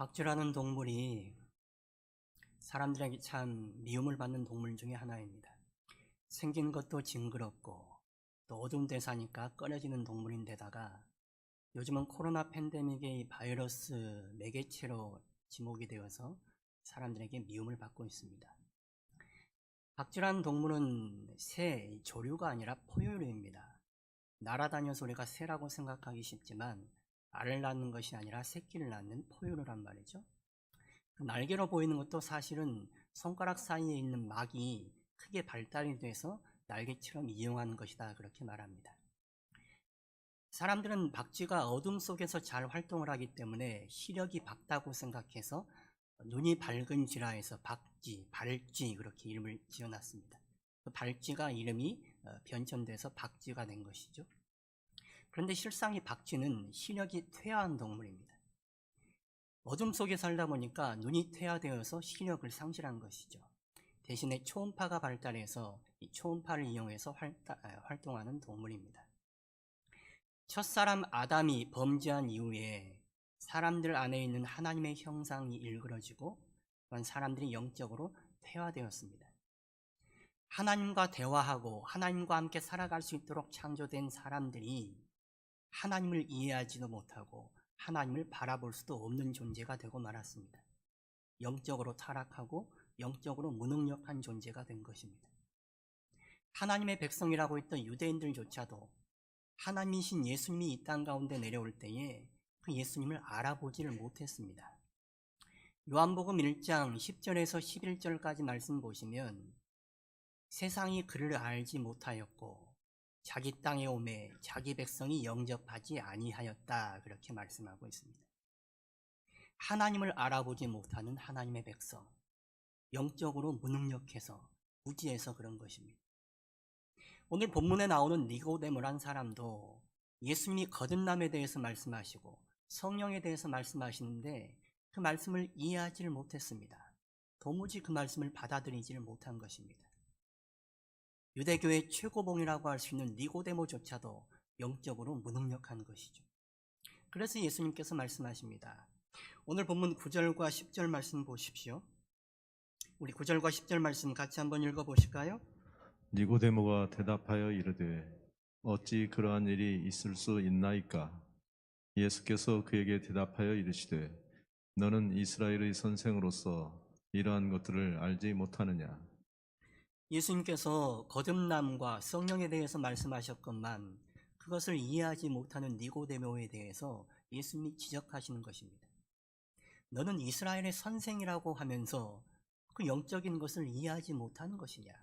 박쥐라는 동물이 사람들에게 참 미움을 받는 동물 중에 하나입니다. 생긴 것도 징그럽고 또 어두운 데 사니까 꺼려지는 동물인데다가 요즘은 코로나 팬데믹의 이 바이러스 매개체로 지목이 되어서 사람들에게 미움을 받고 있습니다. 박쥐라는 동물은 새 조류가 아니라 포유류입니다. 날아다녀서 우리가 새라고 생각하기 쉽지만 알을 낳는 것이 아니라 새끼를 낳는 포유류란 말이죠. 날개로 보이는 것도 사실은 손가락 사이에 있는 막이 크게 발달이 돼서 날개처럼 이용하는 것이다, 그렇게 말합니다. 사람들은 박쥐가 어둠 속에서 잘 활동을 하기 때문에 시력이 밝다고 생각해서 눈이 밝은 쥐라해서 박쥐, 발쥐 그렇게 이름을 지어놨습니다. 그 발쥐가 이름이 변천돼서 박쥐가 된 것이죠. 그런데 실상 이 박쥐는 시력이 퇴화한 동물입니다. 어둠 속에 살다 보니까 눈이 퇴화되어서 시력을 상실한 것이죠. 대신에 초음파가 발달해서 이 초음파를 이용해서 활동하는 동물입니다. 첫사람 아담이 범죄한 이후에 사람들 안에 있는 하나님의 형상이 일그러지고 또한 사람들이 영적으로 퇴화되었습니다. 하나님과 대화하고 하나님과 함께 살아갈 수 있도록 창조된 사람들이 하나님을 이해하지도 못하고 하나님을 바라볼 수도 없는 존재가 되고 말았습니다. 영적으로 타락하고 영적으로 무능력한 존재가 된 것입니다. 하나님의 백성이라고 했던 유대인들조차도 하나님이신 예수님이 이 땅 가운데 내려올 때에 그 예수님을 알아보지를 못했습니다. 요한복음 1장 10절에서 11절까지 말씀 보시면 세상이 그를 알지 못하였고 자기 땅에 오매 자기 백성이 영접하지 아니하였다, 그렇게 말씀하고 있습니다. 하나님을 알아보지 못하는 하나님의 백성, 영적으로 무능력해서 무지해서 그런 것입니다. 오늘 본문에 나오는 니고데모란 사람도 예수님이 거듭남에 대해서 말씀하시고 성령에 대해서 말씀하시는데 그 말씀을 이해하지를 못했습니다. 도무지 그 말씀을 받아들이지를 못한 것입니다. 유대교의 최고봉이라고 할 수 있는 니고데모조차도 영적으로 무능력한 것이죠. 그래서 예수님께서 말씀하십니다. 오늘 본문 9절과 10절 말씀 보십시오. 우리 9절과 10절 말씀 같이 한번 읽어보실까요? 니고데모가 대답하여 이르되 어찌 그러한 일이 있을 수 있나이까? 예수께서 그에게 대답하여 이르시되 너는 이스라엘의 선생으로서 이러한 것들을 알지 못하느냐? 예수님께서 거듭남과 성령에 대해서 말씀하셨건만 그것을 이해하지 못하는 니고데모에 대해서 예수님이 지적하시는 것입니다. 너는 이스라엘의 선생이라고 하면서 그 영적인 것을 이해하지 못하는 것이냐?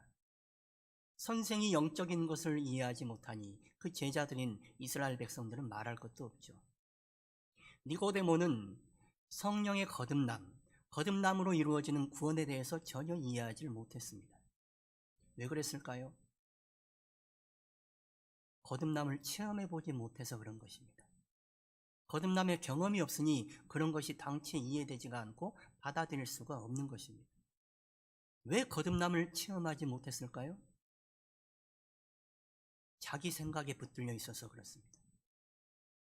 선생이 영적인 것을 이해하지 못하니 그 제자들인 이스라엘 백성들은 말할 것도 없죠. 니고데모는 성령의 거듭남으로 이루어지는 구원에 대해서 전혀 이해하지 못했습니다. 왜 그랬을까요? 거듭남을 체험해보지 못해서 그런 것입니다. 거듭남의 경험이 없으니 그런 것이 당최 이해되지가 않고 받아들일 수가 없는 것입니다. 왜 거듭남을 체험하지 못했을까요? 자기 생각에 붙들려 있어서 그렇습니다.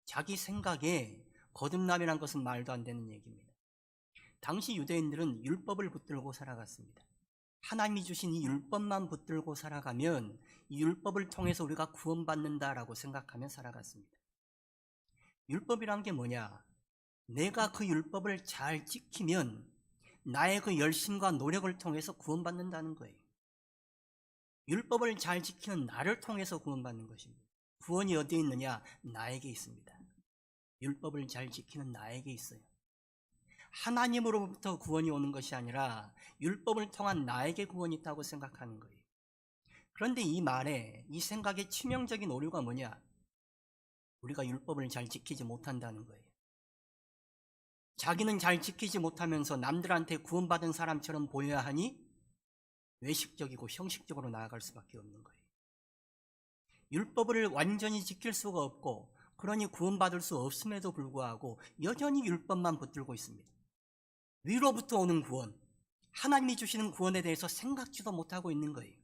자기 생각에 거듭남이란 것은 말도 안 되는 얘기입니다. 당시 유대인들은 율법을 붙들고 살아갔습니다. 하나님이 주신 이 율법만 붙들고 살아가면 이 율법을 통해서 우리가 구원받는다라고 생각하며 살아갔습니다. 율법이란 게 뭐냐? 내가 그 율법을 잘 지키면 나의 그 열심과 노력을 통해서 구원받는다는 거예요. 율법을 잘 지키는 나를 통해서 구원받는 것입니다. 구원이 어디에 있느냐? 나에게 있습니다. 율법을 잘 지키는 나에게 있어요. 하나님으로부터 구원이 오는 것이 아니라 율법을 통한 나에게 구원이 있다고 생각하는 거예요. 그런데 이 말에, 이 생각의 치명적인 오류가 뭐냐? 우리가 율법을 잘 지키지 못한다는 거예요. 자기는 잘 지키지 못하면서 남들한테 구원받은 사람처럼 보여야 하니 외식적이고 형식적으로 나아갈 수밖에 없는 거예요. 율법을 완전히 지킬 수가 없고 그러니 구원받을 수 없음에도 불구하고 여전히 율법만 붙들고 있습니다. 위로부터 오는 구원, 하나님이 주시는 구원에 대해서 생각지도 못하고 있는 거예요.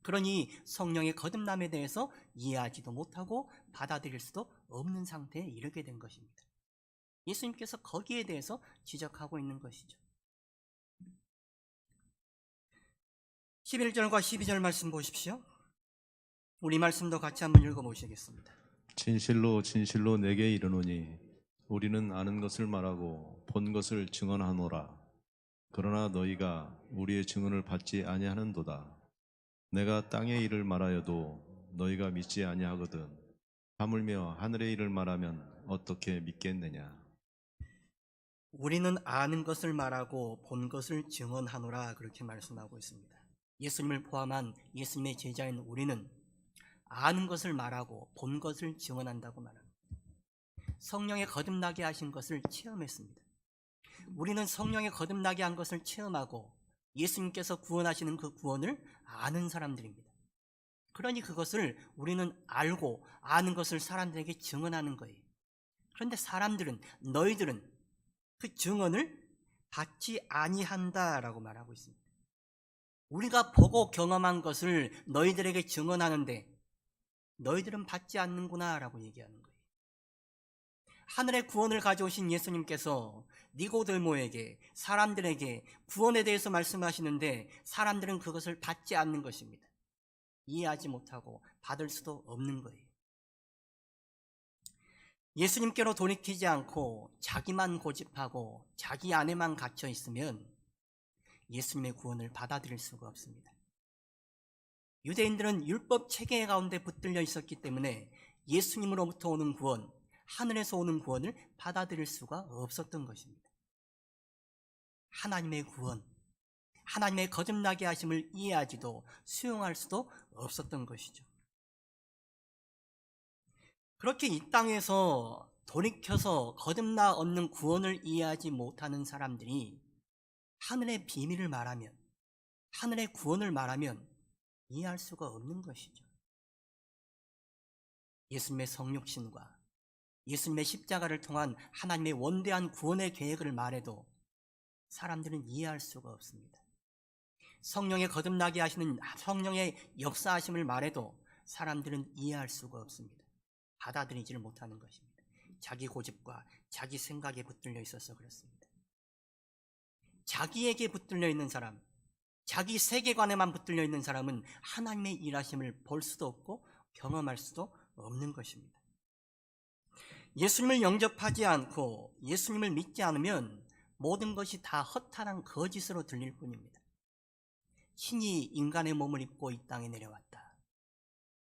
그러니 성령의 거듭남에 대해서 이해하지도 못하고 받아들일 수도 없는 상태에 이르게 된 것입니다. 예수님께서 거기에 대해서 지적하고 있는 것이죠. 11절과 12절 말씀 보십시오. 우리 말씀도 같이 한번 읽어보시겠습니다. 진실로 진실로 내게 이르노니 우리는 아는 것을 말하고 본 것을 증언하노라. 그러나 너희가 우리의 증언을 받지 아니하는도다. 내가 땅의 일을 말하여도 너희가 믿지 아니하거든. 하물며 하늘의 일을 말하면 어떻게 믿겠느냐. 우리는 아는 것을 말하고 본 것을 증언하노라, 그렇게 말씀하고 있습니다. 예수님을 포함한 예수님의 제자인 우리는 아는 것을 말하고 본 것을 증언한다고 말합니다. 성령의 거듭나게 하신 것을 체험했습니다. 우리는 성령의 거듭나게 한 것을 체험하고 예수님께서 구원하시는 그 구원을 아는 사람들입니다. 그러니 그것을 우리는 알고 아는 것을 사람들에게 증언하는 거예요. 그런데 사람들은, 너희들은 그 증언을 받지 아니한다라고 말하고 있습니다. 우리가 보고 경험한 것을 너희들에게 증언하는데 너희들은 받지 않는구나 라고 얘기하는 거예요. 하늘의 구원을 가져오신 예수님께서 니고데모에게, 사람들에게 구원에 대해서 말씀하시는데 사람들은 그것을 받지 않는 것입니다. 이해하지 못하고 받을 수도 없는 거예요. 예수님께로 돌이키지 않고 자기만 고집하고 자기 안에만 갇혀 있으면 예수님의 구원을 받아들일 수가 없습니다. 유대인들은 율법 체계 가운데 붙들려 있었기 때문에 예수님으로부터 오는 구원, 하늘에서 오는 구원을 받아들일 수가 없었던 것입니다. 하나님의 구원, 하나님의 거듭나게 하심을 이해하지도 수용할 수도 없었던 것이죠. 그렇게 이 땅에서 돌이켜서 거듭나 얻는 구원을 이해하지 못하는 사람들이 하늘의 비밀을 말하면, 하늘의 구원을 말하면 이해할 수가 없는 것이죠. 예수님의 성육신과 예수님의 십자가를 통한 하나님의 원대한 구원의 계획을 말해도 사람들은 이해할 수가 없습니다. 성령의 거듭나게 하시는 성령의 역사하심을 말해도 사람들은 이해할 수가 없습니다. 받아들이지를 못하는 것입니다. 자기 고집과 자기 생각에 붙들려 있어서 그렇습니다. 자기에게 붙들려 있는 사람, 자기 세계관에만 붙들려 있는 사람은 하나님의 일하심을 볼 수도 없고 경험할 수도 없는 것입니다. 예수님을 영접하지 않고 예수님을 믿지 않으면 모든 것이 다 허탄한 거짓으로 들릴 뿐입니다. 신이 인간의 몸을 입고 이 땅에 내려왔다.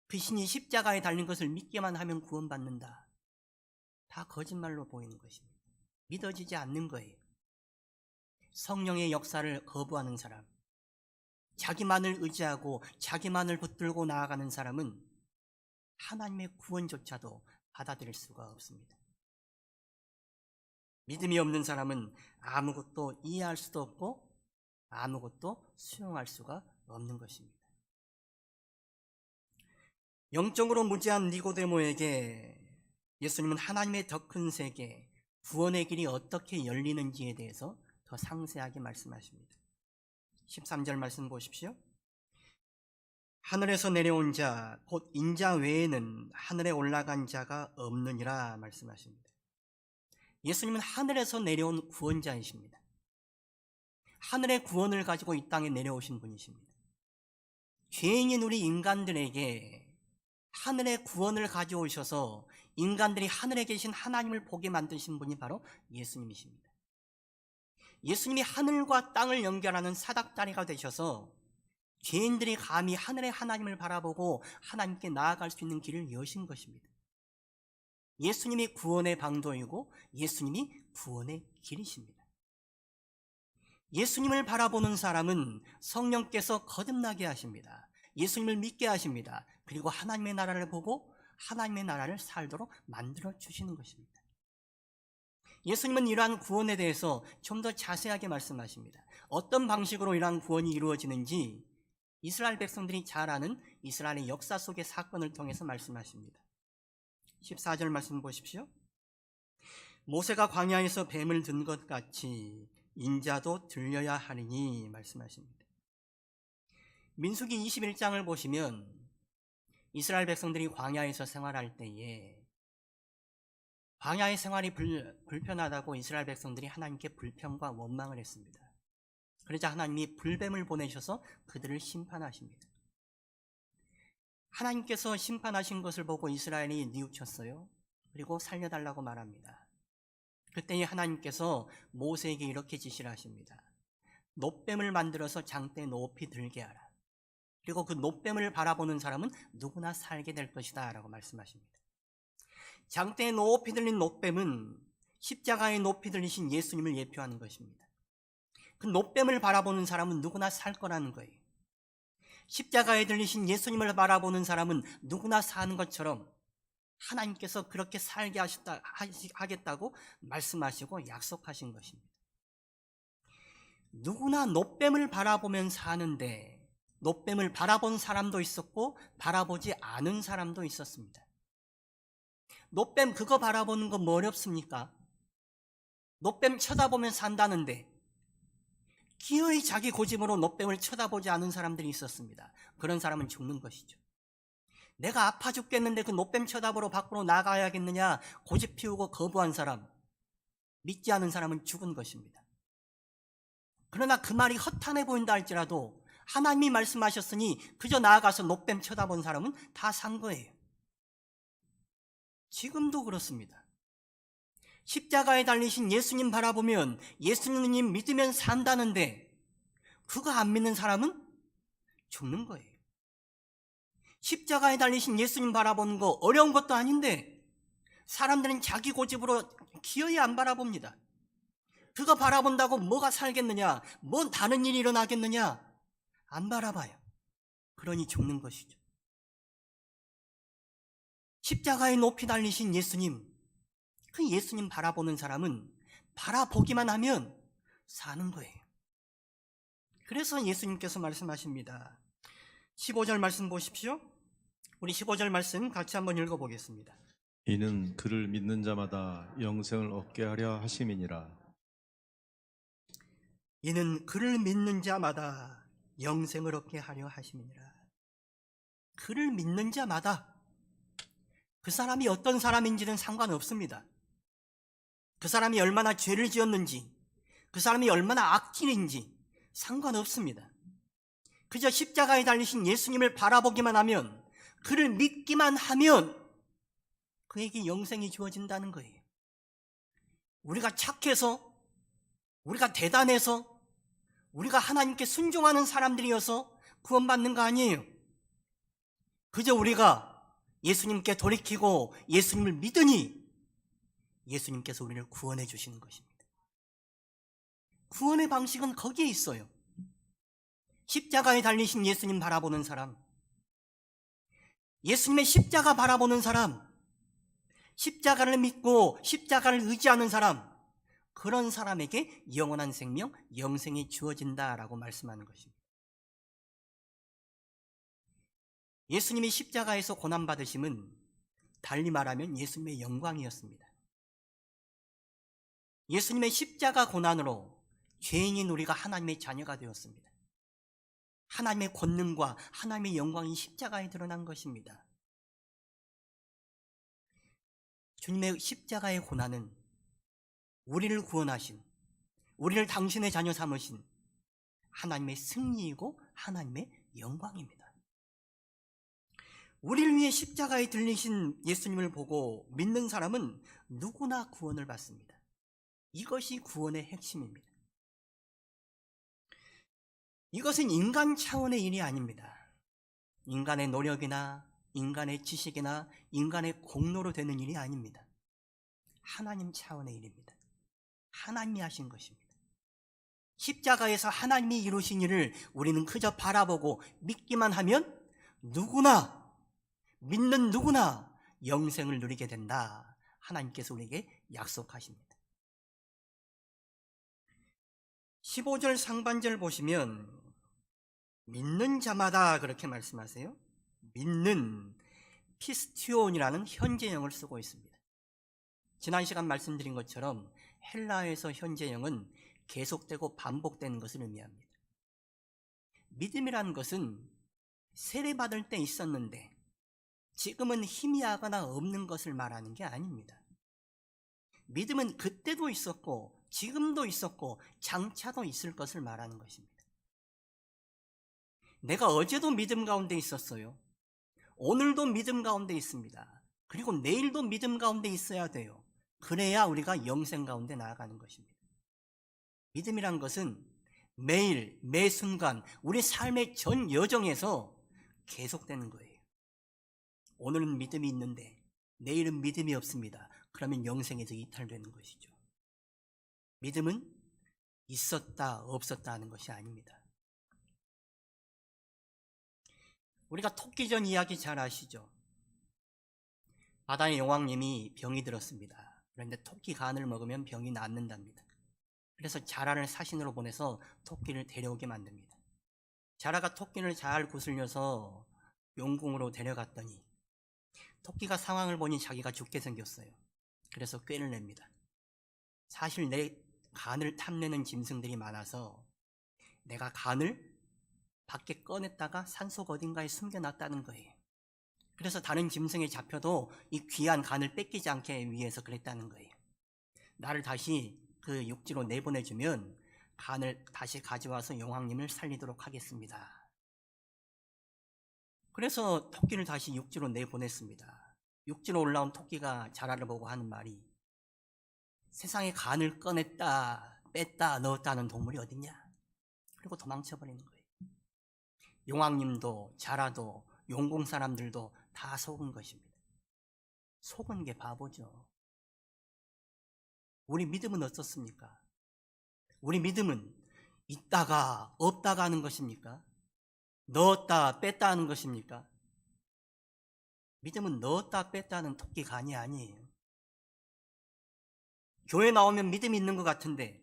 그 신이 십자가에 달린 것을 믿기만 하면 구원받는다. 다 거짓말로 보이는 것입니다. 믿어지지 않는 거예요. 성령의 역사를 거부하는 사람, 자기만을 의지하고 자기만을 붙들고 나아가는 사람은 하나님의 구원조차도 받아들일 수가 없습니다. 믿음이 없는 사람은 아무것도 이해할 수도 없고 아무것도 수용할 수가 없는 것입니다. 영적으로 무지한 니고데모에게 예수님은 하나님의 더 큰 세계, 구원의 길이 어떻게 열리는지에 대해서 더 상세하게 말씀하십니다. 13절 말씀 보십시오. 하늘에서 내려온 자, 곧 인자 외에는 하늘에 올라간 자가 없느니라 말씀하십니다. 예수님은 하늘에서 내려온 구원자이십니다. 하늘의 구원을 가지고 이 땅에 내려오신 분이십니다. 죄인인 우리 인간들에게 하늘의 구원을 가져오셔서 인간들이 하늘에 계신 하나님을 보게 만드신 분이 바로 예수님이십니다. 예수님이 하늘과 땅을 연결하는 사닥다리가 되셔서 죄인들이 감히 하늘의 하나님을 바라보고 하나님께 나아갈 수 있는 길을 여신 것입니다. 예수님이 구원의 방도이고 예수님이 구원의 길이십니다. 예수님을 바라보는 사람은 성령께서 거듭나게 하십니다. 예수님을 믿게 하십니다. 그리고 하나님의 나라를 보고 하나님의 나라를 살도록 만들어 주시는 것입니다. 예수님은 이러한 구원에 대해서 좀 더 자세하게 말씀하십니다. 어떤 방식으로 이러한 구원이 이루어지는지 이스라엘 백성들이 잘 아는 이스라엘의 역사 속의 사건을 통해서 말씀하십니다. 14절 말씀 보십시오. 모세가 광야에서 뱀을 든 것 같이 인자도 들려야 하리니 말씀하십니다. 민수기 21장을 보시면 이스라엘 백성들이 광야에서 생활할 때에 광야의 생활이 불편하다고 이스라엘 백성들이 하나님께 불평과 원망을 했습니다. 그러자 하나님이 불뱀을 보내셔서 그들을 심판하십니다. 하나님께서 심판하신 것을 보고 이스라엘이 뉘우쳤어요. 그리고 살려달라고 말합니다. 그때에 하나님께서 모세에게 이렇게 지시를 하십니다. 놋뱀을 만들어서 장대에 높이 들게 하라. 그리고 그 놋뱀을 바라보는 사람은 누구나 살게 될 것이다 라고 말씀하십니다. 장대에 높이 들린 놋뱀은 십자가에 높이 들리신 예수님을 예표하는 것입니다. 그 놋뱀을 바라보는 사람은 누구나 살 거라는 거예요. 십자가에 들리신 예수님을 바라보는 사람은 누구나 사는 것처럼 하나님께서 그렇게 살게 하겠다고 말씀하시고 약속하신 것입니다. 누구나 놋뱀을 바라보면 사는데 놋뱀을 바라본 사람도 있었고 바라보지 않은 사람도 있었습니다. 놋뱀 그거 바라보는 거 뭐 어렵습니까? 놋뱀 쳐다보면 산다는데 기어이 자기 고집으로 놋뱀을 쳐다보지 않은 사람들이 있었습니다. 그런 사람은 죽는 것이죠. 내가 아파 죽겠는데 그 놋뱀 쳐다보러 밖으로 나가야겠느냐 고집 피우고 거부한 사람, 믿지 않은 사람은 죽은 것입니다. 그러나 그 말이 허탄해 보인다 할지라도 하나님이 말씀하셨으니 그저 나아가서 놋뱀 쳐다본 사람은 다 산 거예요. 지금도 그렇습니다. 십자가에 달리신 예수님 바라보면 예수님 믿으면 산다는데 그거 안 믿는 사람은 죽는 거예요. 십자가에 달리신 예수님 바라보는 거 어려운 것도 아닌데 사람들은 자기 고집으로 기어이 안 바라봅니다. 그거 바라본다고 뭐가 살겠느냐, 뭔 다른 일이 일어나겠느냐 안 바라봐요. 그러니 죽는 것이죠. 십자가에 높이 달리신 예수님, 그 예수님 바라보는 사람은 바라보기만 하면 사는 거예요. 그래서 예수님께서 말씀하십니다. 15절 말씀 보십시오. 우리 15절 말씀 같이 한번 읽어보겠습니다. 이는 그를 믿는 자마다 영생을 얻게 하려 하심이니라. 이는 그를 믿는 자마다 영생을 얻게 하려 하심이니라. 그를 믿는 자마다 그 사람이 어떤 사람인지는 상관없습니다. 그 사람이 얼마나 죄를 지었는지, 그 사람이 얼마나 악질인지 상관없습니다. 그저 십자가에 달리신 예수님을 바라보기만 하면, 그를 믿기만 하면 그에게 영생이 주어진다는 거예요. 우리가 착해서, 우리가 대단해서, 우리가 하나님께 순종하는 사람들이어서 구원받는 거 아니에요. 그저 우리가 예수님께 돌이키고 예수님을 믿으니 예수님께서 우리를 구원해 주시는 것입니다. 구원의 방식은 거기에 있어요. 십자가에 달리신 예수님 바라보는 사람, 예수님의 십자가 바라보는 사람, 십자가를 믿고 십자가를 의지하는 사람, 그런 사람에게 영원한 생명, 영생이 주어진다라고 말씀하는 것입니다. 예수님이 십자가에서 고난받으심은 달리 말하면 예수님의 영광이었습니다. 예수님의 십자가 고난으로 죄인인 우리가 하나님의 자녀가 되었습니다. 하나님의 권능과 하나님의 영광이 십자가에 드러난 것입니다. 주님의 십자가의 고난은 우리를 구원하신, 우리를 당신의 자녀 삼으신 하나님의 승리이고 하나님의 영광입니다. 우리를 위해 십자가에 들리신 예수님을 보고 믿는 사람은 누구나 구원을 받습니다. 이것이 구원의 핵심입니다. 이것은 인간 차원의 일이 아닙니다. 인간의 노력이나 인간의 지식이나 인간의 공로로 되는 일이 아닙니다. 하나님 차원의 일입니다. 하나님이 하신 것입니다. 십자가에서 하나님이 이루신 일을 우리는 그저 바라보고 믿기만 하면 누구나, 믿는 누구나 영생을 누리게 된다. 하나님께서 우리에게 약속하십니다. 15절 상반절 보시면 믿는 자마다 그렇게 말씀하세요. 믿는 피스티온이라는 현재형을 쓰고 있습니다. 지난 시간 말씀드린 것처럼 헬라어에서 현재형은 계속되고 반복되는 것을 의미합니다. 믿음이라는 것은 세례받을 때 있었는데 지금은 희미하거나 없는 것을 말하는 게 아닙니다. 믿음은 그때도 있었고 지금도 있었고 장차도 있을 것을 말하는 것입니다. 내가 어제도 믿음 가운데 있었어요. 오늘도 믿음 가운데 있습니다. 그리고 내일도 믿음 가운데 있어야 돼요. 그래야 우리가 영생 가운데 나아가는 것입니다. 믿음이란 것은 매일 매 순간 우리 삶의 전 여정에서 계속되는 거예요. 오늘은 믿음이 있는데 내일은 믿음이 없습니다. 그러면 영생에서 이탈되는 것이죠. 믿음은 있었다 없었다 하는 것이 아닙니다. 우리가 토끼전 이야기 잘 아시죠? 바다의 여왕님이 병이 들었습니다. 그런데 토끼 간을 먹으면 병이 낫는답니다. 그래서 자라를 사신으로 보내서 토끼를 데려오게 만듭니다. 자라가 토끼를 잘 구슬려서 용궁으로 데려갔더니 토끼가 상황을 보니 자기가 죽게 생겼어요. 그래서 꾀를 냅니다. 사실 내 간을 탐내는 짐승들이 많아서 내가 간을 밖에 꺼냈다가 산속 어딘가에 숨겨놨다는 거예요. 그래서 다른 짐승에 잡혀도 이 귀한 간을 뺏기지 않게 위해서 그랬다는 거예요. 나를 다시 그 육지로 내보내주면 간을 다시 가져와서 여왕님을 살리도록 하겠습니다. 그래서 토끼를 다시 육지로 내보냈습니다. 육지로 올라온 토끼가 자라를 보고 하는 말이 세상에 간을 꺼냈다, 뺐다, 넣었다는 동물이 어딨냐? 그리고 도망쳐버리는 거예요. 용왕님도 자라도 용궁 사람들도 다 속은 것입니다. 속은 게 바보죠. 우리 믿음은 어떻습니까? 우리 믿음은 있다가 없다가 하는 것입니까? 넣었다 뺐다 하는 것입니까? 믿음은 넣었다 뺐다 하는 토끼 간이 아니에요. 교회 나오면 믿음이 있는 것 같은데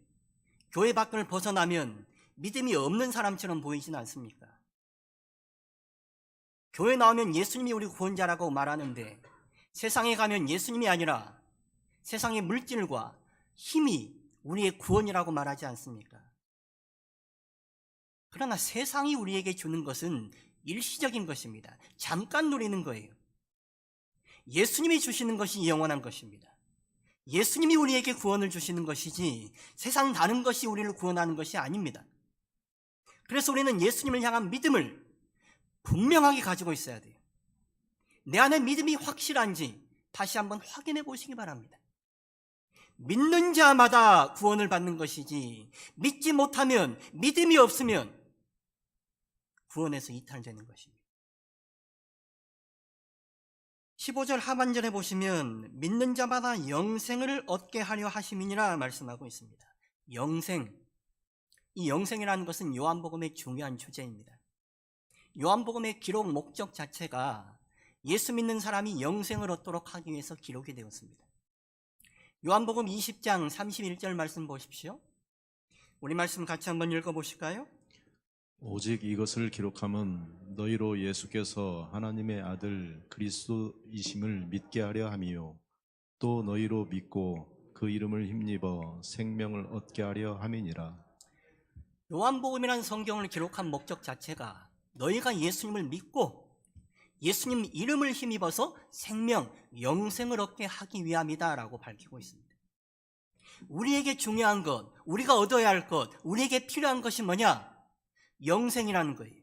교회 밖을 벗어나면 믿음이 없는 사람처럼 보이진 않습니까? 교회 나오면 예수님이 우리 구원자라고 말하는데 세상에 가면 예수님이 아니라 세상의 물질과 힘이 우리의 구원이라고 말하지 않습니까? 그러나 세상이 우리에게 주는 것은 일시적인 것입니다. 잠깐 누리는 거예요. 예수님이 주시는 것이 영원한 것입니다. 예수님이 우리에게 구원을 주시는 것이지 세상 다른 것이 우리를 구원하는 것이 아닙니다. 그래서 우리는 예수님을 향한 믿음을 분명하게 가지고 있어야 돼요. 내 안에 믿음이 확실한지 다시 한번 확인해 보시기 바랍니다. 믿는 자마다 구원을 받는 것이지 믿지 못하면, 믿음이 없으면 구원에서 이탈되는 것입니다. 15절 하반절에 보시면 믿는 자마다 영생을 얻게 하려 하심이니라 말씀하고 있습니다. 영생, 이 영생이라는 것은 요한복음의 중요한 주제입니다. 요한복음의 기록 목적 자체가 예수 믿는 사람이 영생을 얻도록 하기 위해서 기록이 되었습니다. 요한복음 20장 31절 말씀 보십시오. 우리 말씀 같이 한번 읽어보실까요? 오직 이것을 기록함은 너희로 예수께서 하나님의 아들 그리스도이심을 믿게 하려 함이요 또 너희로 믿고 그 이름을 힘입어 생명을 얻게 하려 함이니라. 요한복음이라는 성경을 기록한 목적 자체가 너희가 예수님을 믿고 예수님 이름을 힘입어서 생명, 영생을 얻게 하기 위함이다 라고 밝히고 있습니다. 우리에게 중요한 것, 우리가 얻어야 할 것, 우리에게 필요한 것이 뭐냐? 영생이라는 거예요.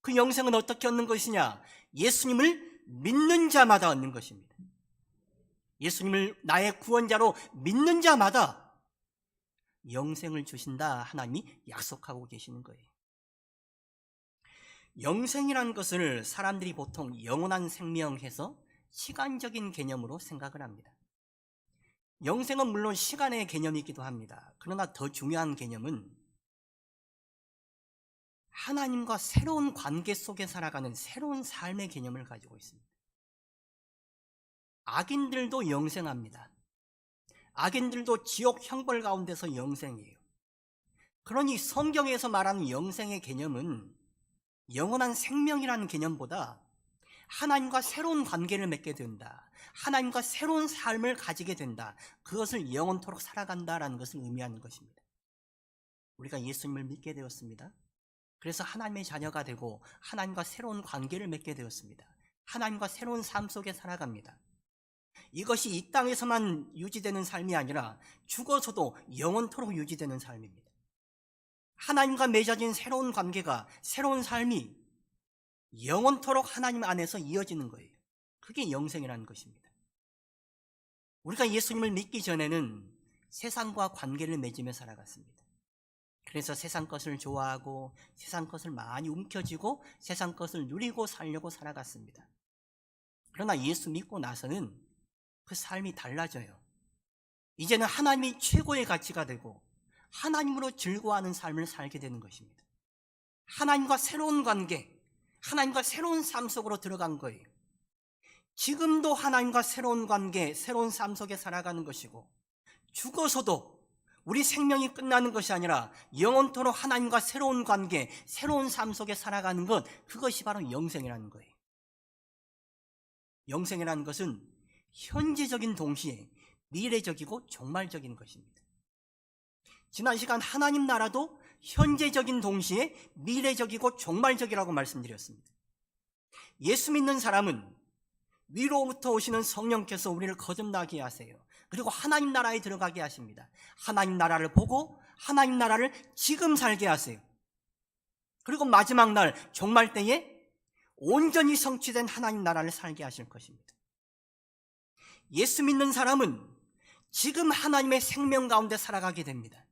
그 영생은 어떻게 얻는 것이냐? 예수님을 믿는 자마다 얻는 것입니다. 예수님을 나의 구원자로 믿는 자마다 영생을 주신다 하나님이 약속하고 계시는 거예요. 영생이라는 것을 사람들이 보통 영원한 생명해서 시간적인 개념으로 생각을 합니다. 영생은 물론 시간의 개념이기도 합니다. 그러나 더 중요한 개념은 하나님과 새로운 관계 속에 살아가는 새로운 삶의 개념을 가지고 있습니다. 악인들도 영생합니다. 악인들도 지옥 형벌 가운데서 영생이에요. 그러니 성경에서 말하는 영생의 개념은 영원한 생명이라는 개념보다 하나님과 새로운 관계를 맺게 된다, 하나님과 새로운 삶을 가지게 된다, 그것을 영원토록 살아간다라는 것을 의미하는 것입니다. 우리가 예수님을 믿게 되었습니다. 그래서 하나님의 자녀가 되고 하나님과 새로운 관계를 맺게 되었습니다. 하나님과 새로운 삶 속에 살아갑니다. 이것이 이 땅에서만 유지되는 삶이 아니라 죽어서도 영원토록 유지되는 삶입니다. 하나님과 맺어진 새로운 관계가, 새로운 삶이 영원토록 하나님 안에서 이어지는 거예요. 그게 영생이라는 것입니다. 우리가 예수님을 믿기 전에는 세상과 관계를 맺으며 살아갔습니다. 그래서 세상 것을 좋아하고 세상 것을 많이 움켜쥐고 세상 것을 누리고 살려고 살아갔습니다. 그러나 예수 믿고 나서는 그 삶이 달라져요. 이제는 하나님이 최고의 가치가 되고 하나님으로 즐거워하는 삶을 살게 되는 것입니다. 하나님과 새로운 관계, 하나님과 새로운 삶 속으로 들어간 거예요. 지금도 하나님과 새로운 관계, 새로운 삶 속에 살아가는 것이고, 죽어서도 우리 생명이 끝나는 것이 아니라 영원토록 하나님과 새로운 관계, 새로운 삶 속에 살아가는 것, 그것이 바로 영생이라는 거예요. 영생이라는 것은 현재적인 동시에 미래적이고 종말적인 것입니다. 지난 시간 하나님 나라도 현재적인 동시에 미래적이고 종말적이라고 말씀드렸습니다. 예수 믿는 사람은 위로부터 오시는 성령께서 우리를 거듭나게 하세요. 그리고 하나님 나라에 들어가게 하십니다. 하나님 나라를 보고 하나님 나라를 지금 살게 하세요. 그리고 마지막 날 종말 때에 온전히 성취된 하나님 나라를 살게 하실 것입니다. 예수 믿는 사람은 지금 하나님의 생명 가운데 살아가게 됩니다.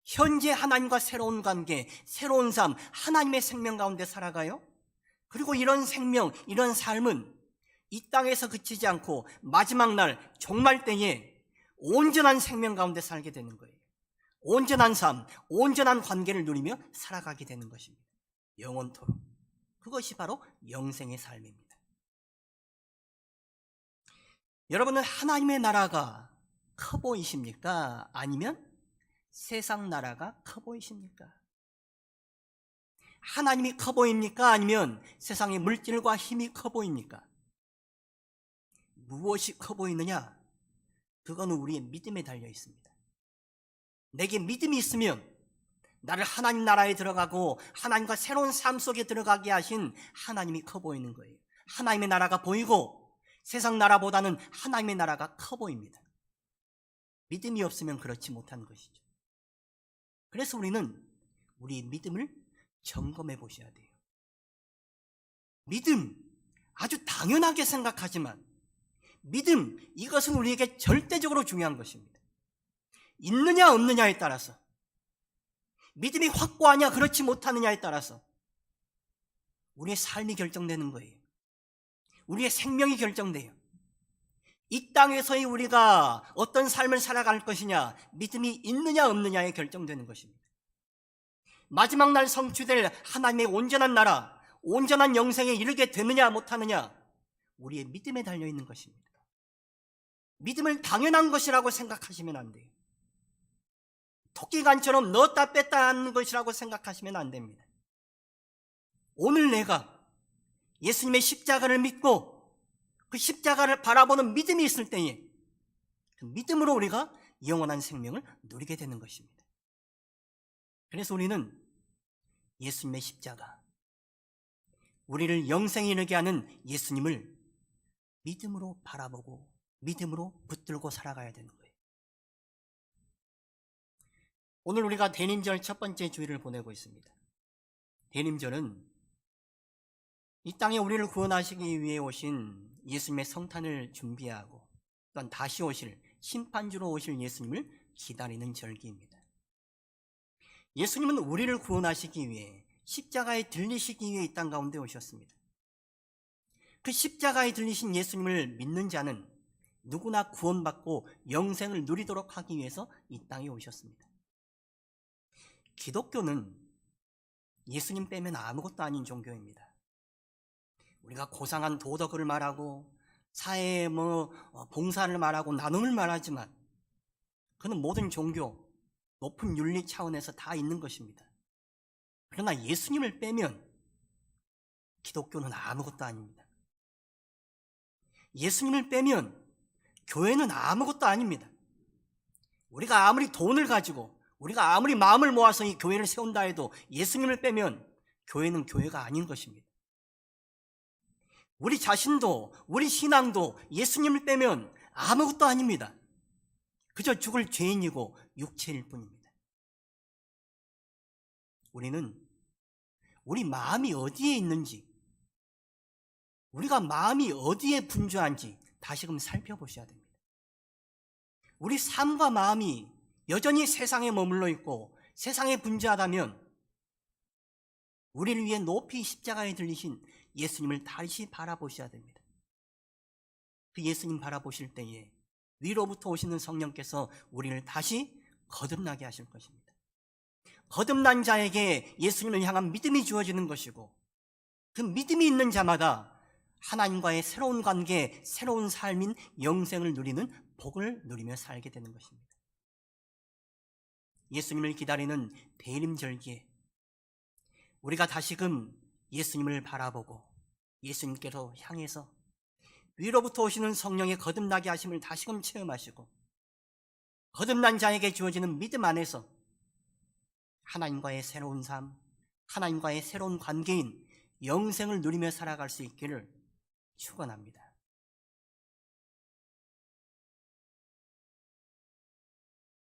현재 하나님과 새로운 관계, 새로운 삶, 하나님의 생명 가운데 살아가요. 그리고 이런 생명, 이런 삶은 이 땅에서 그치지 않고 마지막 날 종말 때에 온전한 생명 가운데 살게 되는 거예요. 온전한 삶, 온전한 관계를 누리며 살아가게 되는 것입니다. 영원토록. 그것이 바로 영생의 삶입니다. 여러분은 하나님의 나라가 커 보이십니까? 아니면 세상 나라가 커 보이십니까? 하나님이 커 보입니까? 아니면 세상의 물질과 힘이 커 보입니까? 무엇이 커 보이느냐? 그거는 우리의 믿음에 달려 있습니다. 내게 믿음이 있으면 나를 하나님 나라에 들어가고 하나님과 새로운 삶 속에 들어가게 하신 하나님이 커 보이는 거예요. 하나님의 나라가 보이고 세상 나라보다는 하나님의 나라가 커 보입니다. 믿음이 없으면 그렇지 못한 것이죠. 그래서 우리는 우리의 믿음을 점검해 보셔야 돼요. 믿음, 아주 당연하게 생각하지만 믿음, 이것은 우리에게 절대적으로 중요한 것입니다. 있느냐 없느냐에 따라서, 믿음이 확고하냐 그렇지 못하느냐에 따라서 우리의 삶이 결정되는 거예요. 우리의 생명이 결정돼요. 이 땅에서의 우리가 어떤 삶을 살아갈 것이냐, 믿음이 있느냐 없느냐에 결정되는 것입니다. 마지막 날 성취될 하나님의 온전한 나라, 온전한 영생에 이르게 되느냐 못하느냐, 우리의 믿음에 달려있는 것입니다. 믿음을 당연한 것이라고 생각하시면 안 돼요. 토끼간처럼 넣었다 뺐다 하는 것이라고 생각하시면 안 됩니다. 오늘 내가 예수님의 십자가를 믿고 그 십자가를 바라보는 믿음이 있을 때에 그 믿음으로 우리가 영원한 생명을 누리게 되는 것입니다. 그래서 우리는 예수님의 십자가, 우리를 영생에 이르게 하는 예수님을 믿음으로 바라보고 믿음으로 붙들고 살아가야 되는 거예요. 오늘 우리가 대림절 첫 번째 주일을 보내고 있습니다. 대림절은 이 땅에 우리를 구원하시기 위해 오신 예수님의 성탄을 준비하고 또한 다시 오실 심판주로 오실 예수님을 기다리는 절기입니다. 예수님은 우리를 구원하시기 위해 십자가에 들리시기 위해 이 땅 가운데 오셨습니다. 그 십자가에 들리신 예수님을 믿는 자는 누구나 구원받고 영생을 누리도록 하기 위해서 이 땅에 오셨습니다. 기독교는 예수님 빼면 아무것도 아닌 종교입니다. 우리가 고상한 도덕을 말하고 사회의 봉사를 말하고 나눔을 말하지만 그는 모든 종교, 높은 윤리 차원에서 다 있는 것입니다. 그러나 예수님을 빼면 기독교는 아무것도 아닙니다. 예수님을 빼면 교회는 아무것도 아닙니다. 우리가 아무리 돈을 가지고 우리가 아무리 마음을 모아서 이 교회를 세운다 해도 예수님을 빼면 교회는 교회가 아닌 것입니다. 우리 자신도 우리 신앙도 예수님을 빼면 아무것도 아닙니다. 그저 죽을 죄인이고 육체일 뿐입니다. 우리는 우리 마음이 어디에 있는지, 우리가 마음이 어디에 분주한지 다시금 살펴보셔야 됩니다. 우리 삶과 마음이 여전히 세상에 머물러 있고 세상에 분주하다면 우리를 위해 높이 십자가에 들리신 예수님을 다시 바라보셔야 됩니다. 그 예수님 바라보실 때에 위로부터 오시는 성령께서 우리를 다시 거듭나게 하실 것입니다. 거듭난 자에게 예수님을 향한 믿음이 주어지는 것이고, 그 믿음이 있는 자마다 하나님과의 새로운 관계, 새로운 삶인 영생을 누리는 복을 누리며 살게 되는 것입니다. 예수님을 기다리는 대림절기에 우리가 다시금 예수님을 바라보고 예수님께로 향해서 위로부터 오시는 성령의 거듭나게 하심을 다시금 체험하시고, 거듭난 자에게 주어지는 믿음 안에서 하나님과의 새로운 삶, 하나님과의 새로운 관계인 영생을 누리며 살아갈 수 있기를 축원합니다.